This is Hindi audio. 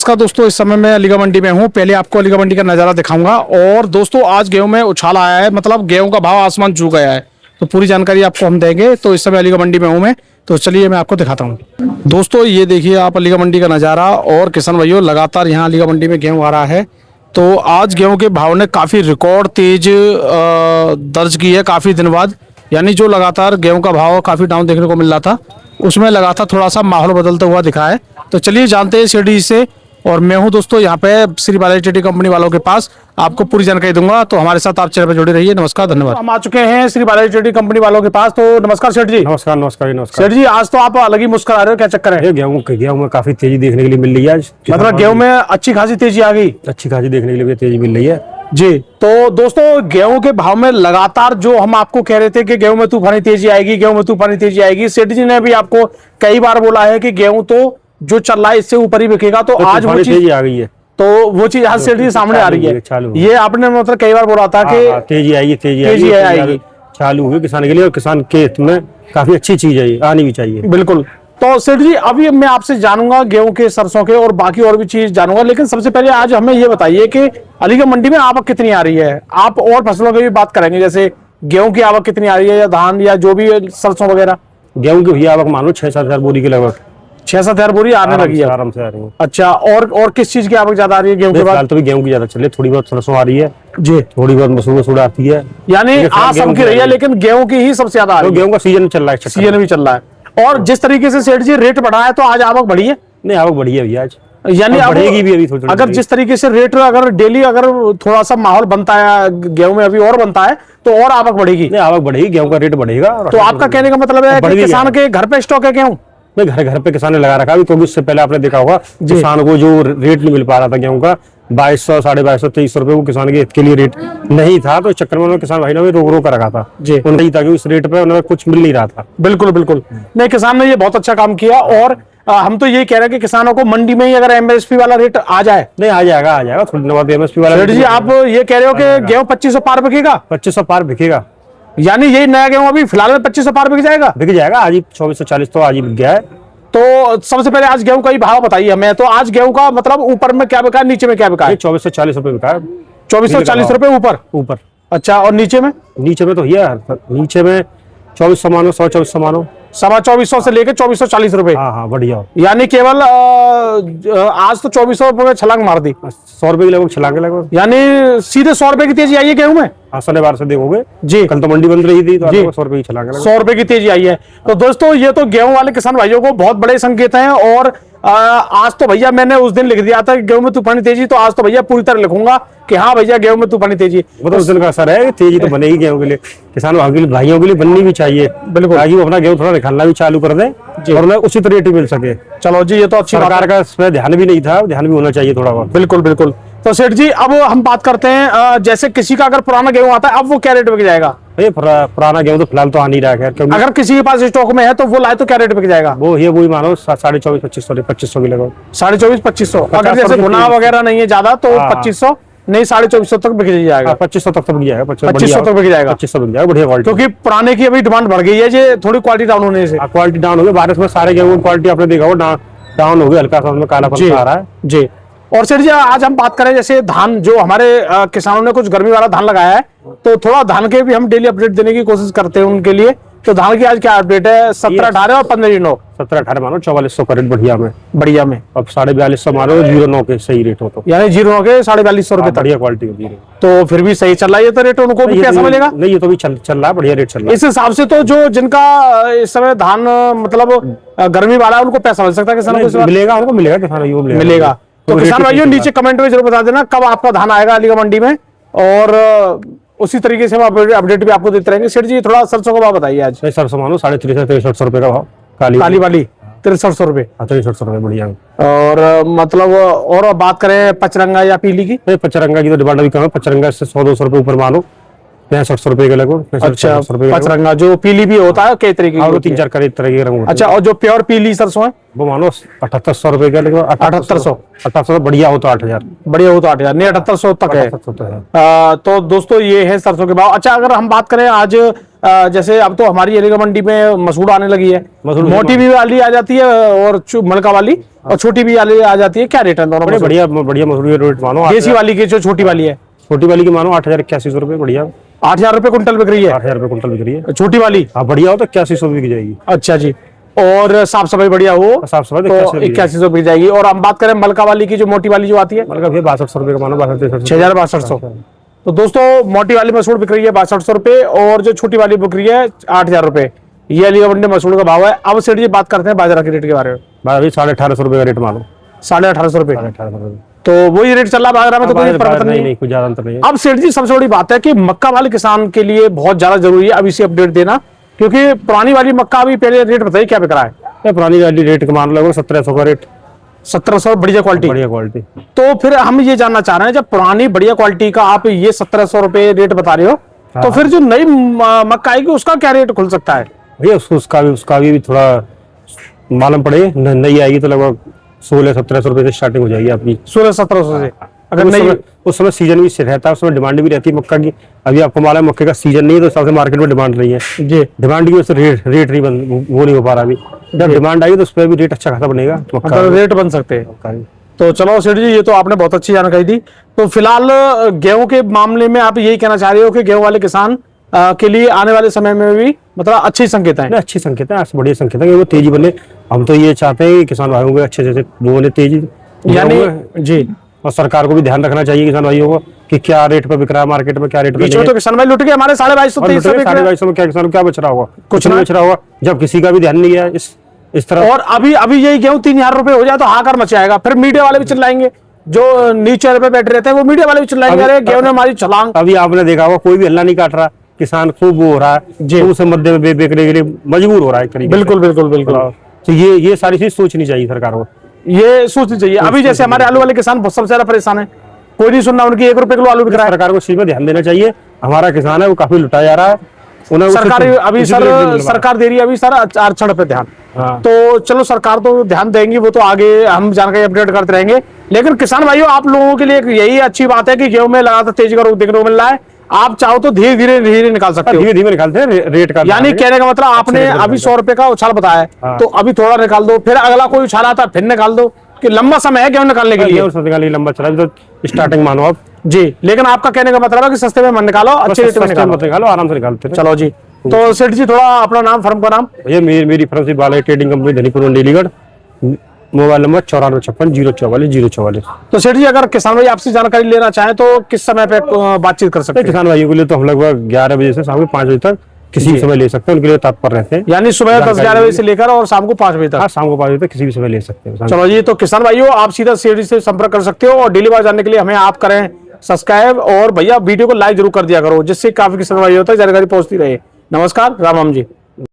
नमस्कार दोस्तों, इस समय मैं अलीगढ़ मंडी में हूँ। पहले आपको अलीगढ़ मंडी का नज़ारा दिखाऊंगा। और दोस्तों आज गेहूं में उछाल आया है, मतलब गेहूं का भाव आसमान छू गया है। तो पूरी जानकारी आपको हम देंगे। तो इस समय अलीगढ़ मंडी में हूँ मैं, तो चलिए मैं आपको दिखाता हूँ। दोस्तों ये देखिए आप अलीगढ़ मंडी का नज़ारा। और किसान भाइयों, लगातार यहाँ अलीगढ़ मंडी में गेहूँ आ रहा है। तो आज गेहूँ के भाव ने काफ़ी रिकॉर्ड तेज दर्ज की है काफ़ी दिन बाद। यानी जो लगातार गेहूं का भाव काफ़ी डाउन देखने को मिल रहा था, उसमें लगातार थोड़ा सा माहौल बदलता हुआ दिखा है। तो चलिए जानते हैं सीडी से। और मैं हूं दोस्तों यहाँ पे श्री बालाजी ट्रेडिंग कंपनी वालों के पास, आपको पूरी जानकारी दूंगा। तो हमारे साथ आप चैनल पर जुड़े रहिए। नमस्कार, धन्यवाद। हम आ चुके हैं श्री बालाजी ट्रेडिंग कंपनी वालों के पास। तो नमस्कार सेठ जी। नमस्कार नमस्कार नमस्कार सेठ जी, आज तो आप अलग ही मुस्कुरा रहे हो, क्या चक्कर है? गेहूं में काफी तेजी देखने के लिए मिल रही है आज। मतलब गेहूं में अच्छी खासी तेजी आ गई? अच्छी खासी देखने के लिए तेजी मिल रही है जी। तो दोस्तों गेहूं के भाव में लगातार जो हम आपको कह रहे थे कि गेहूं में तूफानी तेजी आएगी, गेहूं में तूफानी तेजी आएगी, सेठ जी ने भी आपको कई बार बोला है कि गेहूं तो जो चल रहा है इससे ऊपर ही बिकेगा। तो आज वो चीज आ गई है। तो वो चीज आज सेठ जी सामने आ रही है। ये आपने मतलब कई बार बोला था कि तेजी आएगी, तेजी आएगी, चालू हुई किसान के लिए। और किसान के हित में काफी अच्छी चीज है, आनी भी चाहिए। बिल्कुल। तो सेठ जी अभी मैं आपसे जानूंगा गेहूं के, सरसों के और बाकी और भी चीज जानूंगा। लेकिन सबसे पहले आज हमें ये बताइए कि अलीगढ़ मंडी में आवक कितनी आ रही है? आप और फसलों की भी बात करेंगे, जैसे गेहूं की आवक कितनी आ रही है, या धान, या जो भी सरसों वगैरह। गेहूं की आवक मानो 6-7 हजार बोरी के लगभग। 6-7 हजार बोरी आने लगी है, आराम से आ रही है। अच्छा। और किस चीज की आवक ज्यादा आ रही है गेहूं के बाद? तो भी गेहूं की ज्यादा चल रही है, थोड़ी बहुत सरसों आ रही है जी, थोड़ी बहुत मसूर आती है। यानी आज सबकी रही है, लेकिन गेहूं की ही सबसे ज्यादा आ रही है। गेहूं का सीजन चल रहा है, सीजन भी चल रहा है। और जिस तरीके से सेठ जी रेट बढ़ा है, तो आज आवक बढ़ी है? नहीं, आवक बढ़ी है भैया आज, यानी बढ़ेगी भी अभी थोड़ी। अगर जिस तरीके से रेट अगर डेली अगर थोड़ा सा माहौल बनता है गेहूं में अभी और बनता है, तो और आवक बढ़ेगी? नहीं, आवक बढ़ेगी, गेहूं का रेट बढ़ेगा। तो आपका कहने का मतलब है कि किसान के घर पे स्टॉक है गेहूं? नहीं, घर पे किसान ने लगा रखा है। तो उससे पहले आपने देखा होगा किसान को जो रेट नहीं मिल पा रहा था गेहूं का, 2200, 2250, 2300 रुपए, वो किसान के हित के लिए रेट नहीं था। तो इस चक्कर में किसान भाई ने रोक रखा था जी, नहीं था कि उस रेट पे उन्हें कुछ मिल नहीं रहा था। बिल्कुल बिल्कुल। नहीं, किसान ने ये बहुत अच्छा काम किया। और हम तो ये कह रहे हैं कि किसानों को मंडी में ही अगर एमएसपी वाला रेट आ जाए। नहीं, आ जाएगा थोड़ी दिनों बाद एमएसपी वाला। जी, आप ये कह रहे हो कि गेहूं 2500 पार बिकेगा? 2500 पार बिकेगा, यानी यही नया गेहूं अभी फिलहाल में 2500 पार बिक जाएगा? बिक जाएगा। आज ही 2440 तो आज ही बिक गया है। तो सबसे पहले आज गेहूं का ही भाव बताइए हमें। तो आज गेहूं का मतलब ऊपर में क्या बिका है, नीचे में क्या बिका है? 2440 रुपए बिका है। 2440 रुपए ऊपर। अच्छा, और नीचे में? नीचे में तो नीचे में 2400 मानो, 12400 मानो, 2450 से लेकर 2440 रुपए। हाँ, बढ़िया। यानी केवल आज तो 2400 रुपए में छलांग मार दी। 100 रुपए की लगभग छलांग लगभग, यानी सीधे 100 रुपए की तेजी आई है गेहूं में। हाँ, 12:30 से देखोगे जी, कल तो मंडी बंद रही थी, तो 100 रुपए की छलांग, 100 रुपए की तेजी आई है। तो दोस्तों ये तो गेहूं वाले किसान भाइयों को बहुत बड़े संकेत हैं। और आज तो भैया मैंने उस दिन लिख दिया था कि गेहूं में तूफानी तेजी, तो आज तो भैया पूरी तरह लिखूंगा कि हाँ भैया गेहूं में तूफानी तेजी। वो तो उस दिन का असर है, तेजी तो बनेगी गेहूं के लिए, किसान भाइयों के लिए बननी भी चाहिए। बिल्कुल, ताकि वो अपना गेहूं थोड़ा निकालना भी चालू कर दे और उन्हें उचित रेट मिल सके। चलो जी, ये तो अच्छी सरकार का इसमें ध्यान भी नहीं था, ध्यान भी होना चाहिए थोड़ा बहुत। बिल्कुल बिल्कुल। तो सेठ जी अब हम बात करते हैं, जैसे किसी का अगर पुराना गेहूं आता है, अब वो क्या रेट बिक जाएगा? पुराना गेहूं तो फिलहाल तो आ नहीं रहा है। अगर किसी के पास स्टॉक में है तो वो लाए तो क्या रेट बिक जाएगा? वही मानो 24,500 की लगभग, 24,500। अगर जैसे गुना वगैरह नहीं है ज्यादा तो 2500 नहीं 2450 तक बिक जाएगा। 2500 तक बिक जाएगा, 2500 तक बिक जाएगा, 2500 बिक जाएगा, बढ़िया क्वालिटी। क्योंकि पुराने की अभी डिमांड बढ़ गई है, ये थोड़ी क्वालिटी डाउन होने से। क्वालिटी डाउन हो गई बारिश में, सारे गेहूं की क्वालिटी आपने देखा होगा डाउन हो गई, हल्का सा उसमें कालापन आ रहा है जी। और सर जी आज हम बात करें जैसे धान, जो हमारे किसानों ने कुछ गर्मी वाला धान लगाया है, तो थोड़ा धान के भी हम डेली अपडेट देने की कोशिश करते हैं उनके लिए। तो धान की आज क्या अपडेट है? 17-18 और 15-9? 17-18 मानो, 4400 का रेट बढ़िया में। अब 4250 मानो, 09 के सही रेट हो तो, यानी 09 के 4250 रुपए तक बढ़िया क्वालिटी होती है। तो फिर भी सही चल रहा है ये तो रेट, उनको भी कैसा मिलेगा? नहीं, ये तो भी चल रहा है, बढ़िया रेट चल रहा है इस हिसाब से। तो जो जिनका इस समय धान मतलब गर्मी वाला है, उनको पैसा मिल सकता है किसानों को? मिलेगा, उनको मिलेगा, किसान मिलेगा। तो किसान भाइयों नीचे कमेंट में जरूर बता देना कब आपका धान आएगा अलीगढ़ मंडी में, और उसी तरीके से हम अपडेट भी आपको देते रहेंगे। सेठ जी थोड़ा सरसों का भाव बताइए आज। सरसों मानो 6300 रुपए का भाव, काली वाली 6300 रुपए। 6300 रुपए, बढ़िया। और मतलब और बात करें पचरंगा या पीली की? पचरंगा की तो डिमांड अभी कम है, पचरंगा से 100-200 रुपए ऊपर मानो, 6500 रुपए के लगभग। अच्छा, पचरंगा जो पीली भी होता है, कई तरीके की और होती है। 3-4 तरह के रंग होते हैं। अच्छा, और जो प्योर पीली सरसों है वो मानो 7800 रुपए का लगभग। 7800 बढ़िया हो तो 8000, बढ़िया हो तो 8000, नहीं 7800 तक है। 7800 तो है। तो दोस्तों ये है सरसों के भाव। अच्छा, अगर हम बात करें आज जैसे अब तो हमारी अलीगढ़ मंडी में मसूर आने लगी है, मोटी भी वाली आ जाती है और मलका वाली, और छोटी भी वाली आ जाती है। क्या रेट है दोनों? बढ़िया बढ़िया मसूर के रेट मानो देसी वाली की जो छोटी वाली है, छोटी वाली की मानो 8081 रुपए बढ़िया। 8000 रुपए कुंटल बिक रही है 8000 रुपए कुंटल बिक रही है छोटी वाली। हाँ, बढ़िया हो तो 8100 बिक जाएगी। अच्छा जी, और साफ सफाई बढ़िया हो साफ सफाई तो 8100 बिक जाएगी। और हम बात करें मलका वाली की, जो मोटी वाली जो आती है, मलका भैया 6200 रुपए का मानो, 6200। तो दोस्तों मोटी वाली मसूर बिक रही है 6200 रुपए, और जो छोटी वाली बिक रही है 8000 रुपए। ये अलीगढ़ मंडी मसूर का भाव है। अब सेठ जी बात करते हैं बाजरा के रेट के बारे में। अभी 1850 रुपए का रेट मानो। 1850 रुपए, 1850। तो वही रेट चल रहा है बाजरा में, तो कोई परिवर्तन नहीं, कुछ ज्यादा अंतर नहीं है। अब सेठ जी सबसे बड़ी बात है कि मक्का वाले किसान के लिए बहुत ज्यादा जरूरी है अब इसे अपडेट देना, क्योंकि पुरानी वाली मक्का अभी पहले रेट बताइए क्या बिक रहा है? पुरानी वाली रेट का मान लगभग 1700 का रेट। 1700 बढ़िया क्वालिटी। बढ़िया क्वालिटी। तो फिर हम ये जानना चाह रहे हैं, जब पुरानी बढ़िया क्वालिटी का आप ये 1700 रुपए रेट बता रहे हो, तो फिर जो नई मक्का आएगी उसका क्या रेट खुल सकता है? भैया उसका भी थोड़ा मालूम पड़े। नई आएगी तो लगभग 1600-1700 रुपए से स्टार्टिंग हो जाएगी आपकी। 1600-1700 से अगर नहीं। उस समय सीजन भी रहता है, उसमें डिमांड भी रहती है मक्का की। अभी आपको मालूम है मक्के का सीजन नहीं है, तो सबसे मार्केट में डिमांड नहीं है जी। डिमांड की वजह से रेट नहीं वो नहीं हो पा रहा। अभी जब डिमांड आई तो उस पर भी रेट अच्छा खासा बनेगा, मक्का रेट बन सकते हैं। तो चलो सेठ जी, ये तो आपने बहुत अच्छी जानकारी दी। तो फिलहाल गेहूं के मामले में आप यही कहना चाह रहे हो कि गेहूं वाले किसान के लिए आने वाले समय में भी मतलब अच्छी संकेत है? अच्छी संकेत है, बढ़िया संकेत है कि वो तेजी बने। हम तो ये चाहते हैं कि किसान भाइयों को अच्छे से वो बने तेजी, यानी जी। और सरकार को भी ध्यान रखना चाहिए किसान भाइयों को कि क्या रेट पे बिक रहा है, मार्केट में क्या रेट पे। तो किसान भाई लुट गए हमारे 2250-2300 में। क्या किसान को क्या बच रहा होगा? कुछ नहीं बच रहा होगा, जब किसी का भी ध्यान नहीं है इस तरह। और अभी यही गेहूं 3000 रुपए हो जाए तो हाहाकार मचाएगा, फिर मीडिया वाले भी चिल्लाएंगे, जो नीचे पे बैठे रहते हैं वो मीडिया वाले भी चिल्लाएंगे, अरे गेहूं ने हमारी छलांग। अभी आपने देखा होगा कोई भी हल्ला नहीं काट रहा, किसान खूब वो हो रहा है तो उसे मध्य में बेचने के लिए मजबूर हो रहा है। बिल्कुल। तो ये सारी चीज सोचनी चाहिए सरकार को, ये सोचनी चाहिए। अभी जैसे हमारे आलू वाले किसान सबसे ज्यादा परेशान है, कोई नहीं सुन रहा, उनकी 1 रुपए किलो आलू बिक रहा है। सरकार को इस चीज में ध्यान देना चाहिए। हमारा किसान है वो काफी लुटाया जा रहा है। सरकार अभी सरकार दे रही है अभी सर आरक्षण पे ध्यान। तो चलो सरकार तो ध्यान देंगी, वो तो आगे हम जानकारी अपडेट करते रहेंगे। लेकिन किसान भाइयों, आप लोगों के लिए यही अच्छी बात है कि गेहूं में लगातार तेजी का रुख देखने को मिल रहा है। आप चाहो तो धीरे धीरे निकाल सकते हो, धीरे निकालते हैं रेट का। यानी कहने का मतलब आपने अभी 100 रुपए का उछाल बताया, तो अभी थोड़ा निकाल दो, फिर अगला कोई उछाल आता है फिर निकाल दो, कि लंबा समय है गेहूं निकालने के लिए। लंबा चला तो स्टार्टिंग मानो आप जी। लेकिन आपका कहने का मतलब है कि सस्ते में मत निकालो, अच्छे रेट में निकालो, आराम से निकालते हैं। चलो जी। तो सेठ जी थोड़ा अपना नाम, फर्म का नाम? ये मेरी फर्म से Bala trading company Dhanipur Aligarh. Mobile number 9456 044 044। तो सेठ जी, अगर किसान भाई आपसे जानकारी लेना चाहे तो किस समय पे बातचीत कर सकते हैं? किसान भाइयों के लिए तो हम लगभग 11 बजे से शाम को 5 बजे तक किसी भी समय ले सकते हैं, उनके लिए तत्पर रहते हैं। यानी सुबह 10-11 बजे से लेकर और शाम को 5 बजे तक? हाँ, शाम को 5 बजे तक किसी भी समय ले सकते हैं। चलो जी, तो किसान भाइयों आप सीधा सेठ जी से संपर्क कर सकते हो, और डेली बार जानने के लिए हमें आप करें सब्सक्राइब, और भैया वीडियो को लाइक जरूर कर दिया करो, जिससे काफी किसान भाइयों तक जानकारी पहुंचती रहे। नमस्कार, राम राम जी।